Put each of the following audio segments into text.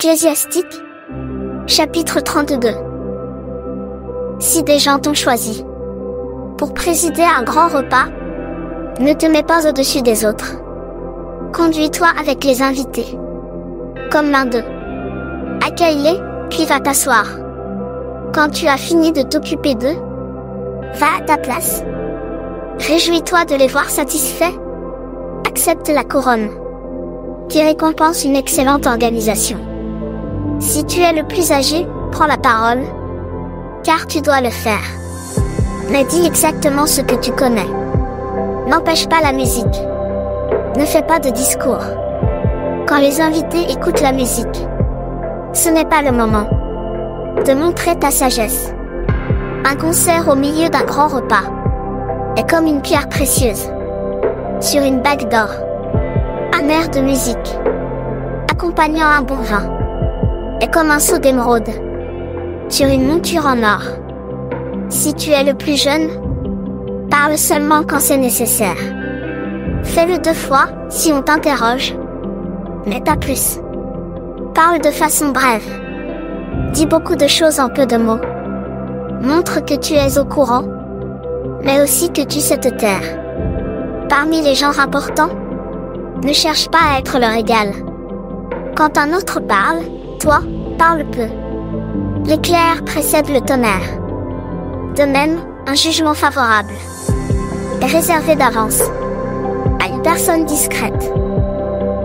Ecclésiastique, chapitre 32. Si des gens t'ont choisi pour présider un grand repas, ne te mets pas au-dessus des autres. Conduis-toi avec les invités, comme l'un d'eux. Accueille-les, puis va t'asseoir. Quand tu as fini de t'occuper d'eux, va à ta place. Réjouis-toi de les voir satisfaits. Accepte la couronne, qui récompense une excellente organisation. Si tu es le plus âgé, prends la parole, car tu dois le faire. Mais dis exactement ce que tu connais. N'empêche pas la musique. Ne fais pas de discours. Quand les invités écoutent la musique, ce n'est pas le moment de montrer ta sagesse. Un concert au milieu d'un grand repas est comme une pierre précieuse sur une bague d'or. Un air de musique accompagnant un bon vin est comme un sceau d'émeraude sur une monture en or. Si tu es le plus jeune, parle seulement quand c'est nécessaire. Fais-le 2 fois si on t'interroge, mais pas plus. Parle de façon brève. Dis beaucoup de choses en peu de mots. Montre que tu es au courant, mais aussi que tu sais te taire. Parmi les gens importants, ne cherche pas à être leur égal. Quand un autre parle, toi, parle peu. L'éclair précède le tonnerre. De même, un jugement favorable est réservé d'avance à une personne discrète.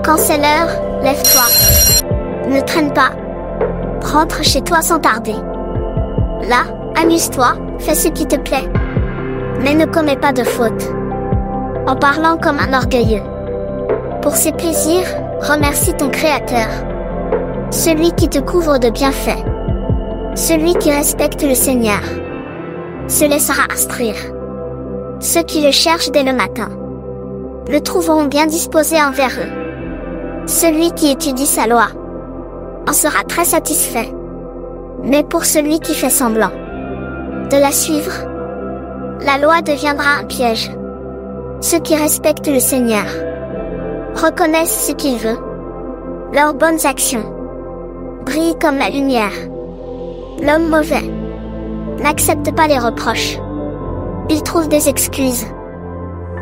Quand c'est l'heure, lève-toi. Ne traîne pas. Rentre chez toi sans tarder. Là, amuse-toi, fais ce qui te plaît. Mais ne commets pas de faute en parlant comme un orgueilleux. Pour ses plaisirs, remercie ton Créateur, celui qui te couvre de bienfaits. Celui qui respecte le Seigneur se laissera instruire. Ceux qui le cherchent dès le matin le trouveront bien disposé envers eux. Celui qui étudie sa loi en sera très satisfait. Mais pour celui qui fait semblant de la suivre, la loi deviendra un piège. Ceux qui respectent le Seigneur reconnaissent ce qu'il veut. Leurs bonnes actions brillent comme la lumière. L'homme mauvais n'accepte pas les reproches. Il trouve des excuses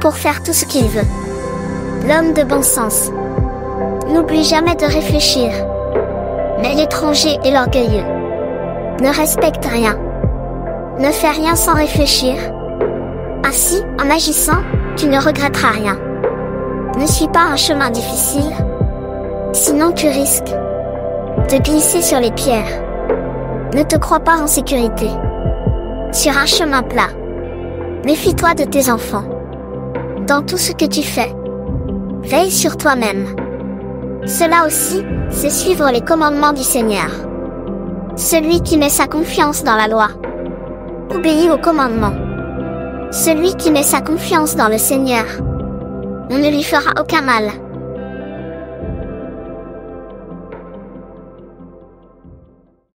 pour faire tout ce qu'il veut. L'homme de bon sens n'oublie jamais de réfléchir. Mais l'étranger et l'orgueilleux ne respectent rien. Ne fais rien sans réfléchir. Ainsi, en agissant, tu ne regretteras rien. Ne suis pas un chemin difficile, sinon tu risques de glisser sur les pierres. Ne te crois pas en sécurité sur un chemin plat. Méfie-toi de tes enfants. Dans tout ce que tu fais, veille sur toi-même. Cela aussi, c'est suivre les commandements du Seigneur. Celui qui met sa confiance dans la loi obéit aux commandements. Celui qui met sa confiance dans le Seigneur, on ne lui fera aucun mal.